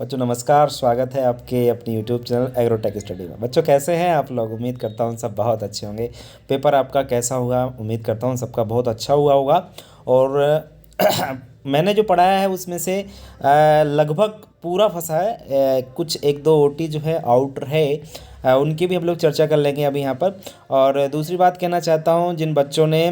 बच्चों नमस्कार, स्वागत है आपके अपनी यूट्यूब चैनल एग्रोटेक स्टडी में। बच्चों कैसे हैं आप लोग? उम्मीद करता हूँ सब बहुत अच्छे होंगे। पेपर आपका कैसा हुआ? उम्मीद करता हूँ सबका बहुत अच्छा हुआ होगा। और मैंने जो पढ़ाया है उसमें से लगभग पूरा फंसा है। कुछ एक दो ओटी जो है आउट है, उनकी भी हम लोग चर्चा कर लेंगे अभी यहाँ पर। और दूसरी बात कहना चाहता हूँ, जिन बच्चों ने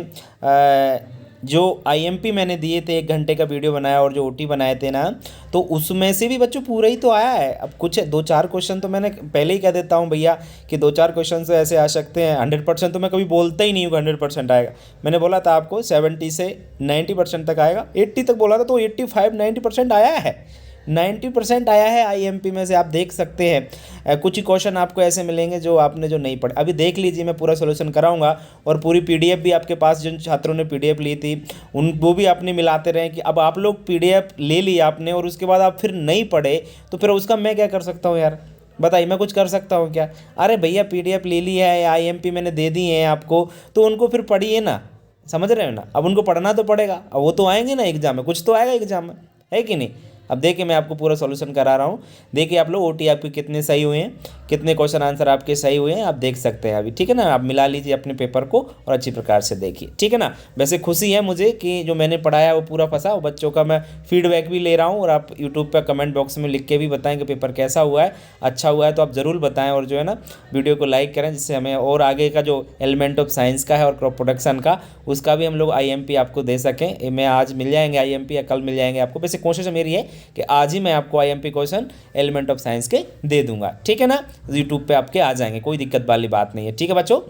जो आईएमपी मैंने दिए थे 1 घंटे का वीडियो बनाया और जो ओटी बनाए थे ना, तो उसमें से भी बच्चों पूरा ही तो आया है। अब कुछ 2-4 क्वेश्चन तो मैंने पहले ही कह देता हूँ भैया कि 2-4 क्वेश्चन तो ऐसे आ सकते हैं। 100% तो मैं कभी बोलता ही नहीं हूँ 100% आएगा। मैंने बोला था आपको 70 से 90% तक आएगा, 80 तक बोला था, तो 85-90% आया है। 90% आया है आईएमपी में से, आप देख सकते हैं। कुछ ही क्वेश्चन आपको ऐसे मिलेंगे जो आपने जो नहीं पढ़े। अभी देख लीजिए, मैं पूरा सोल्यूशन कराऊंगा और पूरी पीडीएफ भी आपके पास, जिन छात्रों ने पीडीएफ ली थी उन वो भी आपने मिलाते रहे कि अब आप लोग पीडीएफ ले ली आपने और उसके बाद आप फिर नहीं पढ़े, तो फिर उसका मैं क्या कर सकता हूँ यार? बताइए, मैं कुछ कर सकता हूँ क्या? अरे भैया पीडीएफ ले ली है, आईएमपी मैंने दे दी है आपको, तो उनको फिर पढ़िए ना। समझ रहे हो ना? अब उनको पढ़ना तो पड़ेगा, अब वो तो आएंगे ना एग्जाम में, कुछ तो आएगा एग्जाम में, है कि नहीं? अब देखिए, मैं आपको पूरा सॉल्यूशन करा रहा हूँ। देखिए आप लोग ओटी आपके कितने सही हुए हैं, कितने क्वेश्चन आंसर आपके सही हुए हैं, आप देख सकते हैं अभी। ठीक है ना? आप मिला लीजिए अपने पेपर को और अच्छी प्रकार से देखिए। ठीक है ना? वैसे खुशी है मुझे कि जो मैंने पढ़ाया वो पूरा फंसा। और बच्चों का मैं फीडबैक भी ले रहा हूँ, और आप यूट्यूब पर कमेंट बॉक्स में लिख के भी बताएं कि पेपर कैसा हुआ है। अच्छा हुआ है तो आप ज़रूर बताएं, और जो है ना वीडियो को लाइक करें, जिससे हमें और आगे का जो एलिमेंट ऑफ साइंस का है और क्रॉप प्रोडक्शन का, उसका भी हम लोग आईएमपी आपको दे सकें। मैं आज मिल जाएंगे आईएमपी या कल मिल जाएंगे आपको। वैसे कोशिश मेरी है कि आज ही मैं आपको IMP question element of science के दे दूंगा। ठीक है ना? यूट्यूब पे आपके आ जाएंगे, कोई दिक्कत वाली बात नहीं है। ठीक है बच्चों?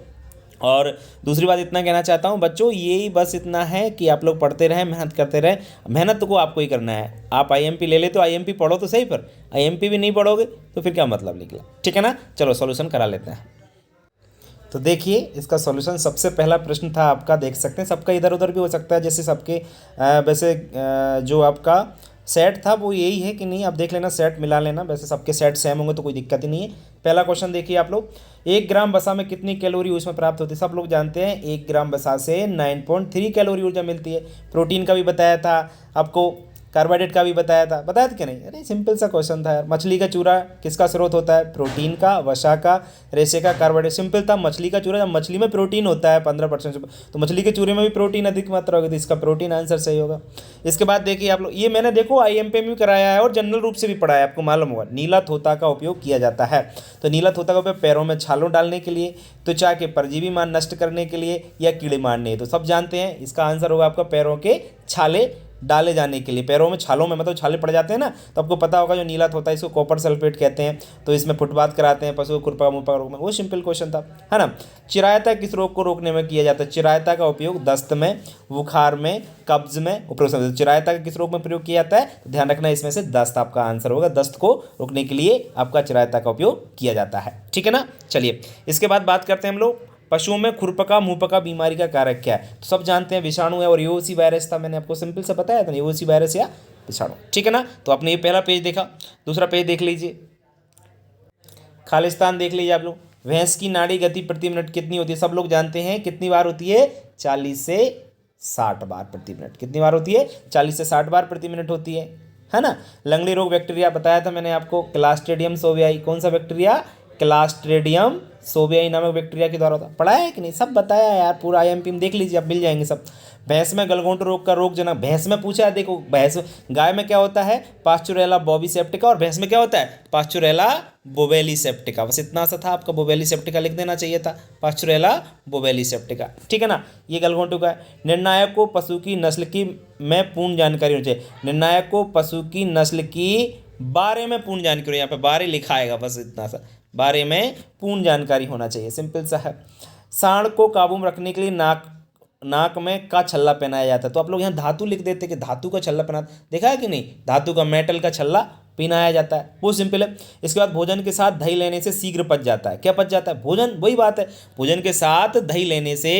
और दूसरी बात इतना कहना चाहता हूं बच्चों, यही बस इतना है कि आप लोग पढ़ते रहें, मेहनत करते रहें। मेहनत को आपको ही करना है। आप आईएमपी ले ले तो आईएमपी पढ़ो तो सही, पर आईएमपी भी नहीं पढ़ोगे तो फिर क्या मतलब निकला? ठीक है ना? चलो सॉल्यूशन करा लेते हैं। तो देखिए, इसका सॉल्यूशन सबसे पहला प्रश्न था आपका, देख सकते हैं। सबका इधर उधर भी हो सकता है, जैसे सबके वैसे जो आपका सेट था वो यही है कि नहीं, आप देख लेना, सेट मिला लेना। वैसे सबके सेट सेम होंगे तो कोई दिक्कत ही नहीं है। पहला क्वेश्चन देखिए आप लोग, 1 ग्राम वसा में कितनी कैलोरी उसमें प्राप्त होती है? सब लोग जानते हैं 1 ग्राम वसा से 9.3 कैलोरी ऊर्जा मिलती है। प्रोटीन का भी बताया था आपको, कार्बोहाइड्रेट का भी बताया था कि नहीं? अरे सिंपल सा क्वेश्चन था यार। मछली का चूरा किसका स्रोत होता है? प्रोटीन का, वसा का, रेशे का, कार्बोहाइड्रेट। सिंपल था। मछली का चूरा, जब मछली में प्रोटीन होता है 15% से, तो मछली के चूरे में भी प्रोटीन अधिक मात्रा होगी, तो इसका प्रोटीन आंसर सही होगा। इसके बाद देखिए आप लोग, ये मैंने देखो आईएमपी में भी कराया है और जनरल रूप से भी पढ़ाया है, आपको मालूम होगा। नीला थोथा का उपयोग किया जाता है। तो नीला थोथा का उपयोग पैरों में छालों डालने के लिए, त्वचा के परजीवी मान नष्ट करने के लिए, या कीड़े मारने। तो सब जानते हैं इसका आंसर होगा आपका पैरों के छाले डाले जाने के लिए। पैरों में छालों में मतलब छाले पड़ जाते हैं ना, तो आपको पता होगा जो नीला होता है इसको कॉपर सल्फेट कहते हैं। तो इसमें फुटबाथ कराते हैं पशु खुरपा मुंह रोग में। वो सिंपल क्वेश्चन था, है ना? चिरायता किस रोग को रोकने में किया जाता है? चिरायता का उपयोग दस्त में, बुखार में, कब्ज में उपयोग। चिरायता का किस रोग में प्रयोग किया जाता है? तो ध्यान रखना, इसमें से दस्त आपका आंसर होगा। दस्त को रोकने के लिए आपका चिरायता का उपयोग किया जाता है। ठीक है ना? चलिए, इसके बाद बात करते हैं हम लोग, पशुओं में खुरपका मुंहपका बीमारी का कारक क्या है? तो सब जानते हैं विषाणु है, और यूओसी वायरस था। मैंने आपको सिंपल से बताया था, यूओसी वायरस या विषाणु। ठीक है ना? तो आपने ये पहला पेज देखा। दूसरा पेज देख लीजिए, खालिस्तान देख लीजिए आप लोग। भैंस की नाड़ी गति प्रति मिनट कितनी होती है? सब लोग जानते हैं कितनी बार होती है? 40 से 60 बार प्रति मिनट। कितनी बार होती है? 40 से 60 बार प्रति मिनट होती है ना? लंगड़ी रोग बैक्टीरिया बताया था मैंने आपको, क्लास्ट्रेडियम सोवियाई। कौन सा बैक्टीरिया? क्लास्ट्रेडियम सोवियाई नामक बैक्टीरिया के द्वारा होता। पढ़ाया है कि नहीं? सब बताया है यार, पूरा आईएमपी में देख लीजिए, अब मिल जाएंगे सब। भैंस में गलघोंटू रोग का रोग जनक, भैंस में पूछा है, देखो भैंस, गाय में क्या होता है? पास्चुरेला बोविसेप्टिका, और भैंस में क्या होता है? पास्चुरेला बोवेलिसेप्टिका। बस इतना सा था आपका, बोवेलिसेप्टिका लिख देना चाहिए था, पास्चुरेला बोवेलिसेप्टिका। ठीक है ना? ये गलघोंटू का है। निर्णायक को पशु की नस्ल की में पूर्ण जानकारी होनी चाहिए। निर्णायक को पशु की नस्ल की बारे में पूर्ण जानकारी, यहाँ पे बारे लिखा आएगा, बस इतना सा, बारे में पूर्ण जानकारी होना चाहिए। सिंपल सा है। सांड को काबू में रखने के लिए नाक में का छल्ला पहनाया जाता है। तो आप लोग यहाँ धातु लिख देते कि धातु का छल्ला पहना, देखा है कि नहीं? धातु का, मेटल का छल्ला पहनाया जाता है, वो सिंपल है। इसके बाद भोजन के साथ दही लेने से शीघ्र पच जाता है। क्या पच जाता है? भोजन, वही बात है, भोजन के साथ दही लेने से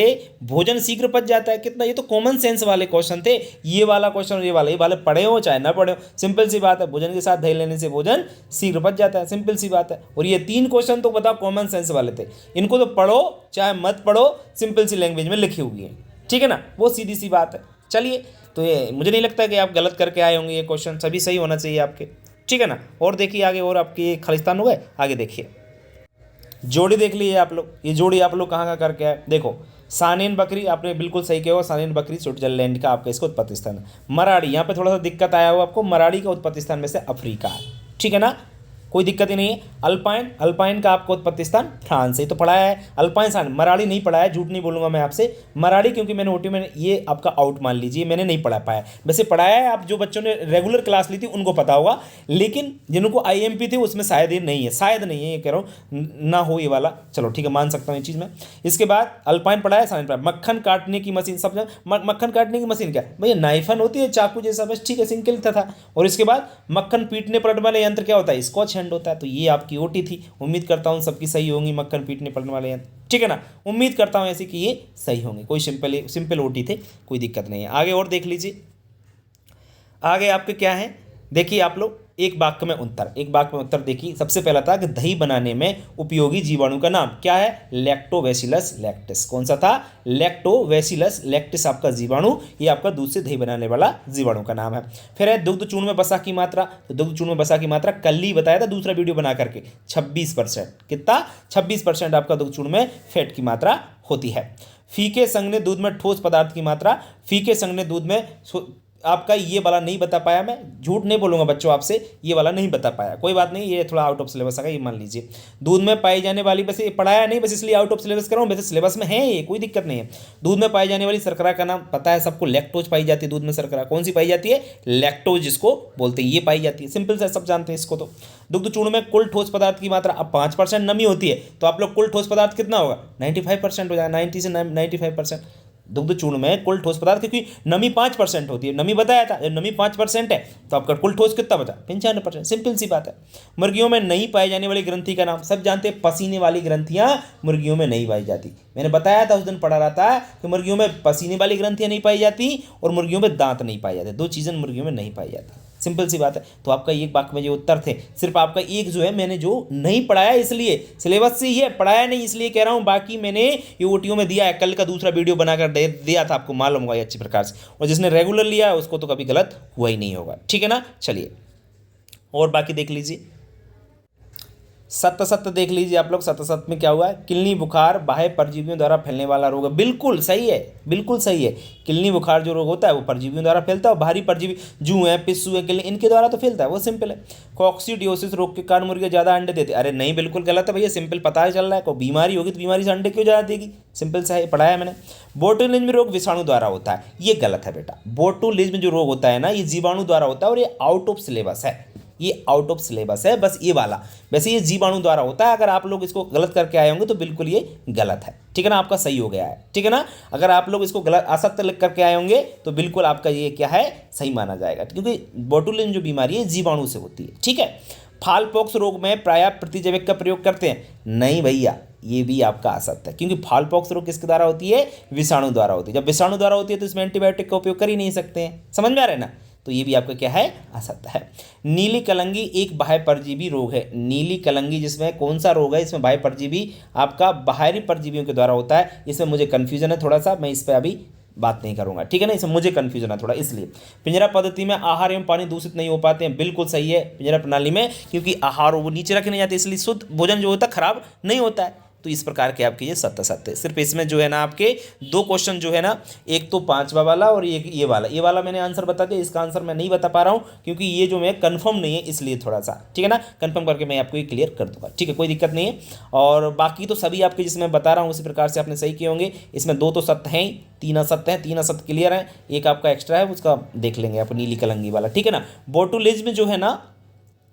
भोजन शीघ्र पच जाता है। कितना, ये तो कॉमन सेंस वाले क्वेश्चन थे। ये वाला क्वेश्चन और ये वाले पढ़े हो चाहे ना पढ़े हो, सिंपल सी बात है। भोजन के साथ दही लेने से भोजन शीघ्र पच जाता है, सिंपल सी बात है। और ये 3 क्वेश्चन तो बताओ कॉमन सेंस वाले थे, इनको तो पढ़ो चाहे मत पढ़ो, सिंपल सी लैंग्वेज में लिखी हुई है। ठीक है ना? वो सीधी सी बात है। चलिए, तो ये मुझे नहीं लगता कि आप गलत करके आए होंगे, ये क्वेश्चन सभी सही होना चाहिए आपके। ठीक है ना। और देखिए आगे, और आपके खालिस्तान हो गए। आगे देखिए जोड़ी देख लीजिए आप लोग, ये जोड़ी आप लोग कहाँ का करके आए, देखो सानेन बकरी, आपने बिल्कुल सही किया होगा, सानेन बकरी स्विट्जरलैंड का आपका इसका उत्पत्ति स्थान है। मराड़ी, यहाँ पे थोड़ा सा दिक्कत आया हो आपको, मराड़ी का उत्पत्ति स्थान में से अफ्रीका है, ठीक है ना, कोई दिक्कत ही नहीं है। अल्पाइन, अल्पाइन का आपको उत्पत्ति स्थान फ्रांस है, तो पढ़ाया है। अल्पाइन स्थान, मराड़ी नहीं पढ़ा है, झूठ नहीं बोलूंगा मैं आपसे, मराड़ी क्योंकि मैंने ओटी में ये आपका आउट मान लीजिए, मैंने नहीं पढ़ा पाया। वैसे पढ़ाया है, आप जो बच्चों ने रेगुलर क्लास ली थी उनको पता होगा, लेकिन जिनको आईएमपी थे उसमें शायद ये नहीं है, शायद नहीं है, ये कह रहा हूँ ना हो ये वाला, चलो ठीक है मान सकता हूँ ये चीज़ में। इसके बाद अल्पाइन पढ़ा है, साइन पढ़ा, मक्खन काटने की मशीन, सब मक्खन काटने की मशीन क्या भैया, नाइफन होती है चाकू जैसा, बस ठीक है, सिंपल था। और इसके बाद मक्खन पीटने पलटने वाले यंत्र क्या होता है, स्कॉच हैंड होता है। तो ये आपकी ओटी थी, उम्मीद करता हूँ सबकी सही होंगी, मक्खन पीटने पलटने वाले यंत्र, ठीक है ना, उम्मीद करता हूँ ऐसे कि ये सही होंगे, कोई सिंपल ओटी थे, कोई दिक्कत नहीं है। आगे और देख लीजिए, आगे आपके क्या है, देखिए आप लोग एक वाक्य में उत्तर, एक वाक्य में उत्तर देखिए। सबसे पहला था कि दही बनाने में उपयोगी जीवाणु का नाम क्या है, लैक्टोबैसिलस लैक्टिस। कौन सा था, लैक्टोबैसिलस लैक्टिस आपका जीवाणु, ये आपका दूध से दही बनाने वाला जीवाणु का नाम है। फिर है दुग्ध चूर्ण में वसा की मात्रा, तो दुग्ध चूर्ण में वसा की मात्रा कल ही बताया था दूसरा वीडियो बना करके, 26%। कितना, 26% आपका दुग्ध चूर्ण में फैट की मात्रा होती है। फीके संघने दूध में ठोस पदार्थ की मात्रा, फीके संघने दूध में आपका ये वाला नहीं बता पाया, मैं झूठ नहीं बोलूँगा बच्चों आपसे, ये वाला नहीं बता पाया, कोई बात नहीं, ये थोड़ा आउट ऑफ सिलेबस है, ये मान लीजिए। दूध में पाई जाने वाली, वैसे ये पढ़ाया नहीं, बस इसलिए आउट ऑफ सिलेबस कर रहा हूँ, वैसे सिलेबस में है ये, कोई दिक्कत नहीं है। दूध में पाई जाने वाली शर्करा का नाम पता है सबको, लैक्टोज पाई जाती है दूध में शर्करा, कौन सी पाई जाती है, लैक्टोज जिसको बोलते हैं, ये पाई जाती है, सिंपल से सब जानते हैं इसको। तो दुग्ध चूर्ण में कुल ठोस पदार्थ की मात्रा, अब 5% नमी होती है, तो आप लोग कुल ठोस पदार्थ कितना होगा, 95% हो जाएगा, 90 से 95%। दुग्ध चूर्ण में कुल ठोस पदार्थ, क्योंकि नमी 5% होती है, नमी बताया था, जब नमी 5% है तो आपका कुल ठोस कितना बचा, 95%, सिंपल सी बात है। मुर्गियों में नहीं पाई जाने वाली ग्रंथि का नाम, सब जानते हैं पसीने वाली ग्रंथियां मुर्गियों में नहीं पाई जाती, मैंने बताया था उस दिन पढ़ा रहा था कि मुर्गियों में पसीने वाली ग्रंथियां नहीं पाई जाती और मुर्गियों में दांत नहीं पाए जाते, दो चीज़ें मुर्गियों में नहीं पाई जाती, सिंपल सी बात है। तो आपका एक वाक्य में जो उत्तर थे, सिर्फ आपका एक जो है मैंने जो नहीं पढ़ाया, इसलिए सिलेबस से ही है, पढ़ाया नहीं इसलिए कह रहा हूँ, बाकी मैंने ये ओटीओ में दिया है, कल का दूसरा वीडियो बनाकर दिया था, आपको मालूम होगा अच्छी प्रकार से, और जिसने रेगुलर लिया उसको तो कभी गलत हुआ ही नहीं होगा, ठीक है ना। चलिए और बाकी देख लीजिए, सत्य सत्य देख लीजिए आप लोग, सत्य सत्य में क्या हुआ है, किलनी बुखार बाह्य परजीवियों द्वारा फैलने वाला रोग है, बिल्कुल सही है, बिल्कुल सही है। किलनी बुखार जो रोग होता है वो परजीवियों द्वारा फैलता है, और बाहरी परजीवी जू है, पिस्सू है, किलनी, इनके द्वारा तो फैलता है, वो सिंपल है। कॉक्सीडियोसिस रोग के कारण मुर्गियाँ ज़्यादा अंडे देते, अरे नहीं बिल्कुल गलत है भैया, सिंपल पता ही चल रहा है, कोई बीमारी होगी तो बीमारी से अंडे क्यों ज़्यादा देगी, सिंपल सा है, पढ़ाया मैंने। बोटुलिज्म रोग विषाणु द्वारा होता है, ये गलत है बेटा, बोटुलिज्म जो रोग होता है ना ये जीवाणु द्वारा होता है, और ये आउट ऑफ सिलेबस है, ये आउट ऑफ सिलेबस है, बस ये वाला, वैसे ये जीवाणु द्वारा होता है, अगर आप लोग इसको गलत करके आए होंगे तो बिल्कुल ये गलत है, ठीक है ना, आपका सही हो गया है, ठीक है ना। अगर आप लोग इसको गलत असत्य लिख करके आए होंगे तो बिल्कुल आपका ये क्या है, सही माना जाएगा, क्योंकि बोटुलिज्म जो बीमारी है जीवाणु से होती है, ठीक है। फालपॉक्स रोग में प्रायः प्रतिजैविक का प्रयोग करते हैं, नहीं भैया ये भी आपका असत्य है, क्योंकि फालपॉक्स रोग किसके द्वारा होती है, विषाणु द्वारा होती है, जब विषाणु द्वारा होती है तो इसमें एंटीबायोटिक का उपयोग कर ही नहीं सकते हैं, समझ में आ रहा है ना, तो ये भी आपका क्या है, असत्य है। नीली कलंगी एक बाह्य परजीवी रोग है, नीली कलंगी जिसमें कौन सा रोग है, इसमें बाह्य परजीवी आपका बाहरी परजीवियों के द्वारा होता है, इसमें मुझे कन्फ्यूजन है थोड़ा सा, मैं इस पर अभी बात नहीं करूंगा, ठीक है ना, इसमें मुझे कन्फ्यूजन है थोड़ा, इसलिए। पिंजरा पद्धति में आहार एवं पानी दूषित नहीं हो पाते हैं, बिल्कुल सही है, पिंजरा प्रणाली में क्योंकि आहार वो नीचे रखे नहीं जाते, इसलिए शुद्ध भोजन जो होता है खराब नहीं होता है, तो इस प्रकार के आपके ये सत्य सत्य, सिर्फ इसमें जो है ना आपके दो क्वेश्चन जो है ना, एक तो 5वां वाला और एक ये वाला मैंने आंसर बता दिया, इसका आंसर मैं नहीं बता पा रहा हूँ क्योंकि ये जो मैं कंफर्म नहीं है, इसलिए थोड़ा सा, ठीक है ना, कंफर्म करके मैं आपको ये क्लियर कर दूंगा, ठीक है, कोई दिक्कत नहीं है। और बाकी तो सभी आपके जिसमें बता रहा हूँ उसी प्रकार से आपने सही किए होंगे, इसमें दो तो सत्य हैं, तीन असत्य हैं, तीन असत्य क्लियर है, एक आपका एक्स्ट्रा है, उसका देख लेंगे आप, नीली कलंगी वाला, ठीक है ना। बोटुलिज्म जो है ना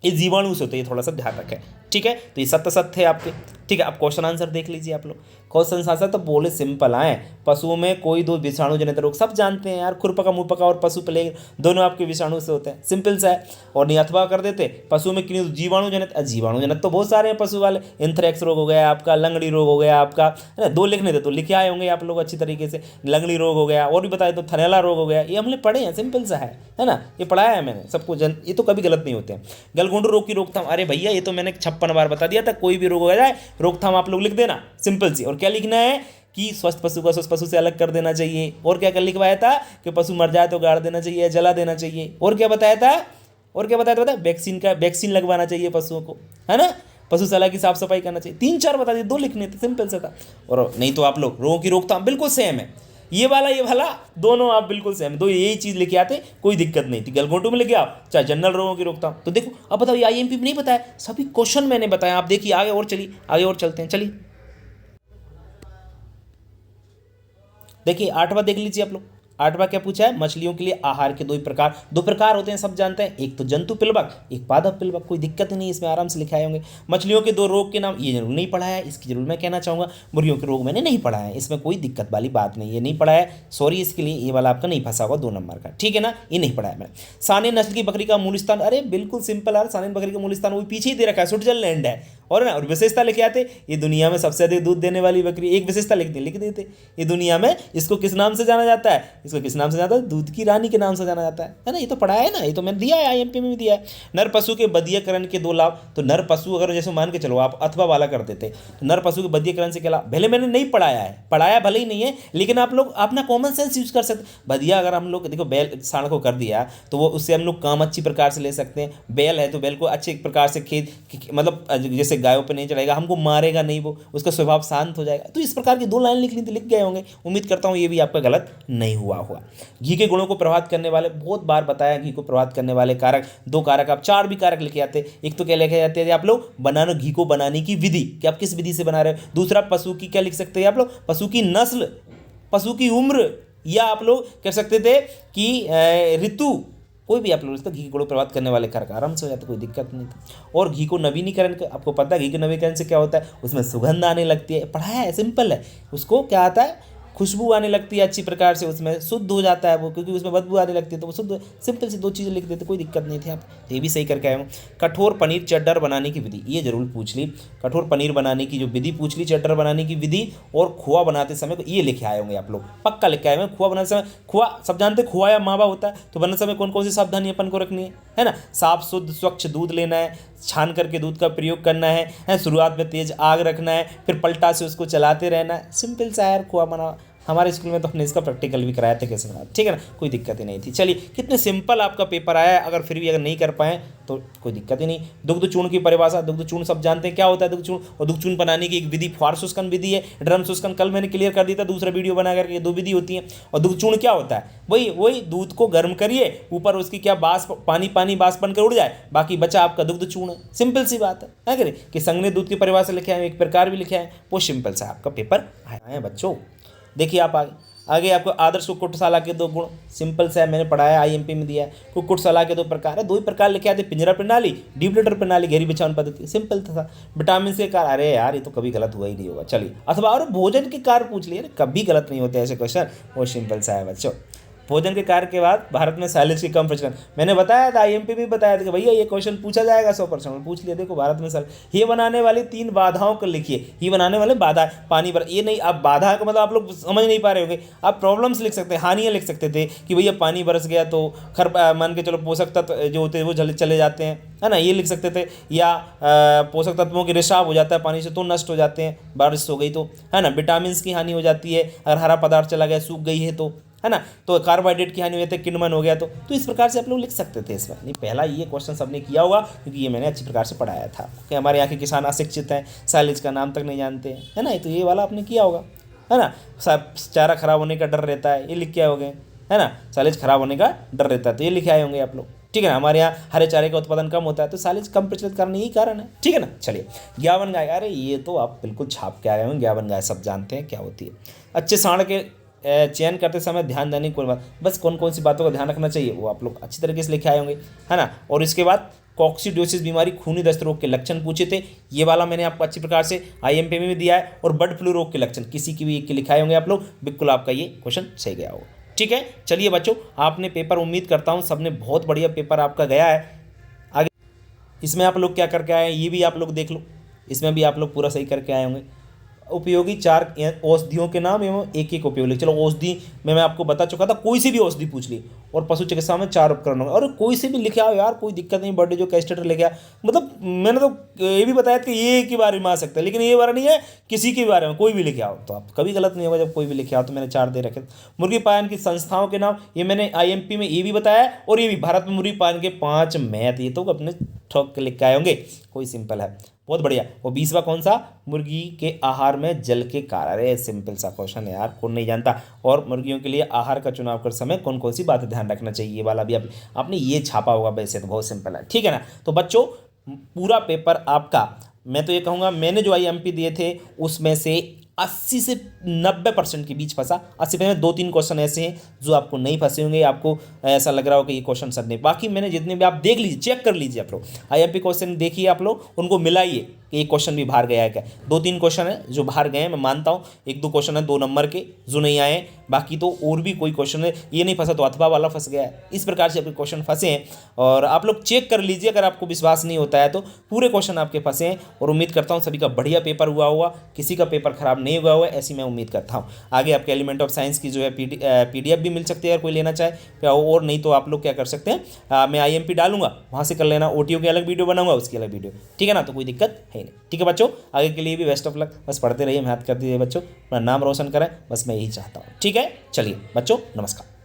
ये जीवाणु से होता है, ये थोड़ा सा ध्यान रखें, ठीक है, तो ये सत्य सत्य है आपके, ठीक है। अब क्वेश्चन आंसर देख लीजिए आप लोग, क्वेश्चन आंसर तो बोले सिंपल आए, पशुओं में कोई दो विषाणु जनित रोग, सब जानते हैं यार, खुरपका मुंहपका और पशु प्लेग दोनों आपके विषाणु से होते हैं, सिंपल सा है। और नहीं अथवा कर देते, पशुओं में किन्हीं जीवाणु जनित तो बहुत सारे हैं पशु वाले, एंथ्रेक्स रोग हो गया आपका, लंगड़ी रोग हो गया आपका, है ना, दो लिखने थे तो लिखे आए होंगे आप लोग अच्छी तरीके से, लंगड़ी रोग हो गया, और भी बताए तो थनैला रोग हो गया, ये हमने पढ़े हैं, सिंपल सा है ना, ये पढ़ाया है मैंने सबको, ये तो कभी गलत नहीं होते हैं। गलघोंटू रोग की रोकथाम, अरे भैया ये तो मैंने 56 बार बता दिया था, कोई भी रोग हो जाए रोकथाम आप लोग लिख देना, सिंपल सी। और क्या लिखना है कि स्वस्थ पशु को स्वस्थ पशु से अलग कर देना चाहिए, और क्या लिखवाया था कि पशु मर जाए तो गाड़ देना चाहिए, जला देना चाहिए, और क्या बताया था, और क्या बताया था, वैक्सीन लगवाना चाहिए पशुओं को, है ना, पशुशाला की साफ सफाई करना चाहिए। 3-4 बता दिए, 2 लिखने थे, सिंपल सा था। और नहीं तो आप लोग रोगों की रोकथाम बिल्कुल सेम है, ये वाला दोनों आप बिल्कुल सेम, दो यही चीज़ लेके आते, कोई दिक्कत नहीं थी। गलघोंटू में लेके आओ, चाहे जनरल रोगों की रोकथाम। तो देखो अब बताओ, आईएमपी में नहीं बताया, सभी क्वेश्चन मैंने बताया। आप देखिए आगे और चलिए, आगे और चलते हैं, चलिए देखिए 8वां देख लीजिए आप लोग। 8वां क्या पूछा है, मछलियों के लिए आहार के दो प्रकार होते हैं, सब जानते हैं, एक तो जंतु पिलवक, एक पादप पिलवक। कोई दिक्कत नहीं, इसमें आराम से लिखाए होंगे। मछलियों के 2 रोग के नाम, ये जरूर नहीं पढ़ा है, इसकी जरूर मैं कहना चाहूँगा। मुर्गियों के रोग मैंने नहीं पढ़ा है, इसमें कोई दिक्कत वाली बात नहीं, ये नहीं पढ़ा है, सॉरी इसके लिए, ये वाला आपका नहीं फंसा होगा 2 नंबर का, ठीक है ना, ये नहीं पढ़ा है मैंने। सानेन नस्ल की बकरी का मूल स्थान, अरे बिल्कुल सिंपल यार, सानेन बकरी का मूल स्थान वो पीछे ही दे रखा है, स्विट्जरलैंड है। और ना, और विशेषता लिखे आते, ये दुनिया में सबसे अधिक दूध देने वाली बकरी, एक विशेषता लिख देते, ये दुनिया में इसको किस नाम से जाना जाता है, इसको किस नाम से जाता है, दूध की रानी के नाम से जाना जाता है ना। ये तो पढ़ा है ना, ये तो मैंने दिया है, आईएमपी में भी दिया है। नर पशु के बदीयकरण के 2 लाभ, तो नर पशु अगर जैसे मान के चलो आप अथवा वाला कर देते, तो नर पशु के बदीयकरण से क्या लाभ, भले मैंने नहीं पढ़ाया है, पढ़ाया भले ही नहीं है, लेकिन आप लोग अपना कॉमन सेंस यूज कर सकते। बदिया अगर हम लोग देखो, बैल सांड को कर दिया तो वो उससे हम लोग काम अच्छी प्रकार से ले सकते हैं। बैल है तो बैल को अच्छे प्रकार से खेत, मतलब जैसे गायों पर नहीं चढ़ेगा, हमको मारेगा नहीं, वो उसका स्वभाव शांत हो जाएगा। तो इस प्रकार की 2 लाइन लिखनी थी, लिख गए होंगे, उम्मीद करता हूँ ये भी आपका गलत नहीं हुआ होगा। घी के गुणों को प्रभावित करने वाले, बहुत बार बताया, घी को प्रभावित करने वाले कारक, 2 कारक, आप 4 भी कारक लिखे आते। एक तो क्या लिखे जाते हैं आप लोग, बनाना, घी को बनाने की विधि, कि आप किस विधि से बना रहे हो। दूसरा पशु की, क्या लिख सकते हैं आप लोग, पशु की नस्ल, पशु की उम्र, या आप लोग कह सकते थे कि ऋतु, कोई भी आप लोग इसका घी के गुणों को प्रभावित करने वाले कारक आराम से हो जाते, कोई दिक्कत नहीं थी। और घी को नवीनीकरण, आपको पता है घी के नवीनीकरण से क्या होता है, उसमें सुगंध आने लगती है, पढ़ाया है, सिंपल है। उसको क्या आता है, खुशबू आने लगती है अच्छी प्रकार से, उसमें शुद्ध हो जाता है वो, क्योंकि उसमें बदबू आने लगती है तो वो शुद्ध, सिंपल सी 2 चीज़ें लिख देते, कोई दिक्कत नहीं थी। आप ये भी सही करके आए हो। कठोर पनीर चद्दर बनाने की विधि, ये जरूर पूछ ली, कठोर पनीर बनाने की जो विधि पूछ ली, चद्दर बनाने की विधि, और खोआ बनाते समय ये लिखे आए होंगे आप लोग, पक्का लिखे आए होंगे। खोआ बनाते समय, खोआ सब जानते हैं, खोआ या मावा होता है, तो बनाते समय कौन कौन सी सावधानी अपन को रखनी है ना, साफ शुद्ध स्वच्छ दूध लेना है, छान करके दूध का प्रयोग करना है, शुरुआत में तेज आग रखना है, फिर पलटा से उसको चलाते रहना है। सिंपल सा यार खोआ बना, हमारे स्कूल में तो हमने इसका प्रैक्टिकल भी कराया था कैसे बनाते, ठीक है ना, कोई दिक्कत ही नहीं थी। चलिए कितने सिंपल आपका पेपर आया है, अगर फिर भी अगर नहीं कर पाए तो कोई दिक्कत ही नहीं। दुग्ध चूर्ण की परिभाषा, दुग्ध चूर्ण सब जानते हैं क्या होता है दुग्ध चूर्ण, और दुग्ध चूर्ण बनाने की एक विधि फार शुष्कन विधि है, ड्रम शुष्कन कल मैंने क्लियर कर दिया था दूसरा वीडियो बना करके, ये 2 विधि होती हैं। और दुग्ध चूर्ण क्या होता है, वही दूध को गर्म करिए, ऊपर उसकी क्या बाष्प, पानी बाष्प बनकर उड़ जाए, बाकी बचा आपका दुग्ध चूर्ण, सिंपल सी बात है कि नहीं, कि संघनित दूध की परिभाषा लिखे हैं, एक प्रकार भी लिखे हैं, वो सिंपल सा आपका पेपर आया है बच्चों। देखिए आप आगे आपको आदर्श कुक्कुटशाला के 2 गुण, सिंपल सा है, मैंने पढ़ाया, आईएमपी में दिया है। कुक्कुटशाला के 2 प्रकार है, 2 ही प्रकार लिखे आते, पिंजरा प्रणाली, डीप लिटर प्रणाली, गहरी बिछावन पद्धति, सिंपल था। विटामिन के कार्य, अरे यार ये तो कभी गलत हुआ ही नहीं होगा, चलिए। अथवा और भोजन के कार्य पूछ लिए, कभी गलत नहीं होते ऐसे क्वेश्चन, वो सिंपल सा है बच्चों। भोजन के कार्य के बाद भारत में साइलेज की कम प्रचलन, मैंने बताया था, आईएमपी भी बताया था कि भैया ये क्वेश्चन पूछा जाएगा 100%, पूछ लिया। देखो भारत में ये बनाने वाली 3 बाधाओं को लिखिए, ये बनाने वाले बाधा, पानी पर, ये नहीं, आप बाधा का मतलब आप लोग समझ नहीं पा रहे होंगे, आप प्रॉब्लम्स लिख सकते हैं, हानियाँ लिख सकते थे कि भैया पानी बरस गया तो मान के चलो पोषक तत्व जो होते हैं वो चले जाते हैं, है ना, ये लिख सकते थे। या पोषक तत्वों की रिसाव हो जाता है पानी से तो नष्ट हो जाते हैं, बारिश हो गई तो, है ना, विटामिन की हानि हो जाती है, अगर हरा पदार्थ चला गया, सूख गई है तो, है ना, तो कार्बोहाइड्रेट की हानि हो जाती है, किण्वन हो गया तो इस प्रकार से आप लोग लिख सकते थे इसमें। नहीं, पहला ये क्वेश्चन सबने किया होगा क्योंकि ये मैंने अच्छी प्रकार से पढ़ाया था कि हमारे यहाँ के किसान अशिक्षित हैं, साइलेज का नाम तक नहीं जानते हैं, है ना, तो ये वाला आपने किया होगा, है ना। चारा खराब होने का डर रहता है, ये लिख के आए होंगे, है ना, साइलेज खराब होने का डर रहता है, तो ये लिखे आए होंगे आप लोग, ठीक है ना। हमारे यहाँ हरे चारे का उत्पादन कम होता है तो साइलेज कम प्रचलित करने यही कारण है, ठीक है ना। चलिए, ज्ञावन गाय, अरे ये तो आप बिल्कुल छाप के आए होंगे, ज्ञावन गाय सब जानते हैं क्या होती है। अच्छे सांड के चयन करते समय ध्यान देने की कोई बात, बस कौन कौन सी बातों का ध्यान रखना चाहिए वो आप लोग अच्छी तरीके से लिखे आए होंगे, है ना। और इसके बाद कॉक्सीडियोसिस बीमारी, खूनी दस्त रोग के लक्षण पूछे थे, ये वाला मैंने आपको अच्छी प्रकार से आईएमपी में भी दिया है। और बर्ड फ्लू रोग के लक्षण किसी की भी एक के लिखाए होंगे आप लोग, बिल्कुल आपका ये क्वेश्चन सही गया होगा, ठीक है। चलिए बच्चों, आपने पेपर, उम्मीद करता हूँ सबने बहुत बढ़िया पेपर आपका गया है। आगे इसमें आप लोग क्या करके आए हैं ये भी आप लोग देख लो, इसमें भी आप लोग पूरा सही करके आए होंगे। उपयोगी 4 औषधियों के नाम एवं एक एक उपयोगी। चलो औषधि में मैं आपको बता चुका था, कोई सी भी औषधि पूछ ली। और पशु चिकित्सा में 4 उपकरण होंगे, और कोई से भी लिखे आओ यार, कोई दिक्कत नहीं, बर्थडे जो कैस्टेटर लेके आ। मतलब मैंने तो ये भी बताया कि ये के बारे में आ सकता है, लेकिन ये बारे नहीं है, किसी के बारे में कोई भी लिखे आओ, तो आप कभी गलत नहीं होगा जब कोई भी लिखे आओ। तो मैंने 4 दे रखे। मुर्गी पालन की संस्थाओं के नाम, ये मैंने IMP में ये भी बताया, और ये भी भारत में मुर्गी पालन के 5 मैथ, ये तो अपने ठोक के लिख के आए होंगे, कोई सिंपल है, बहुत बढ़िया। और 20वां कौन सा, मुर्गी के आहार में जल के कारण। अरे सिंपल सा क्वेश्चन है यार, कौन नहीं जानता। और मुर्गियों के लिए आहार का चुनाव कर समय कौन कौन सी बातें ध्यान रखना चाहिए, ये वाला भी आपने ये छापा होगा, वैसे तो बहुत सिंपल है, ठीक है ना। तो बच्चों पूरा पेपर आपका, मैं तो ये कहूँगा मैंने जो IMP दिए थे उसमें से 80 से 90% के बीच फंसा। 80% में 2-3 क्वेश्चन ऐसे हैं जो आपको नहीं फंसे होंगे, आपको ऐसा लग रहा हो कि ये क्वेश्चन सर नहीं। बाकी मैंने जितने भी, आप देख लीजिए, चेक कर लीजिए आप लोग, IMP क्वेश्चन देखिए आप लोग, उनको मिलाइए कि एक क्वेश्चन भी बाहर गया है क्या। 2-3 क्वेश्चन है जो बाहर गए हैं, मैं मानता हूँ। 1-2 क्वेश्चन है 2 नंबर के जो नहीं आए हैं, बाकी तो और भी कोई क्वेश्चन है ये नहीं फंसा तो अथवा वाला फंस गया है। इस प्रकार से आपके क्वेश्चन फंसे हैं, और आप लोग चेक कर लीजिए। अगर आपको विश्वास नहीं होता है तो पूरे क्वेश्चन आपके फंसे हैं, और उम्मीद करता हूँ सभी का बढ़िया पेपर हुआ होगा, किसी का पेपर खराब नहीं हुआ हुआ है, ऐसी मैं उम्मीद करता हूँ। आगे आपके एलिमेंट ऑफ साइंस की जो है PDF भी मिल सकती है अगर कोई लेना चाहे, और नहीं तो आप लोग क्या कर सकते हैं, मैं IMP डालूंगा, वहाँ से कर लेना। OTO की अलग वीडियो बनाऊंगा, उसकी अलग वीडियो, ठीक है ना। तो कोई दिक्कत है नहीं, ठीक है बच्चों। आगे के लिए भी बेस्ट ऑफ लक, बस पढ़ते रहिए, मेहनत कर दीजिए बच्चों, अपना नाम रोशन करें, बस मैं यही चाहता हूँ, ठीक है। चलिए बच्चों, नमस्कार।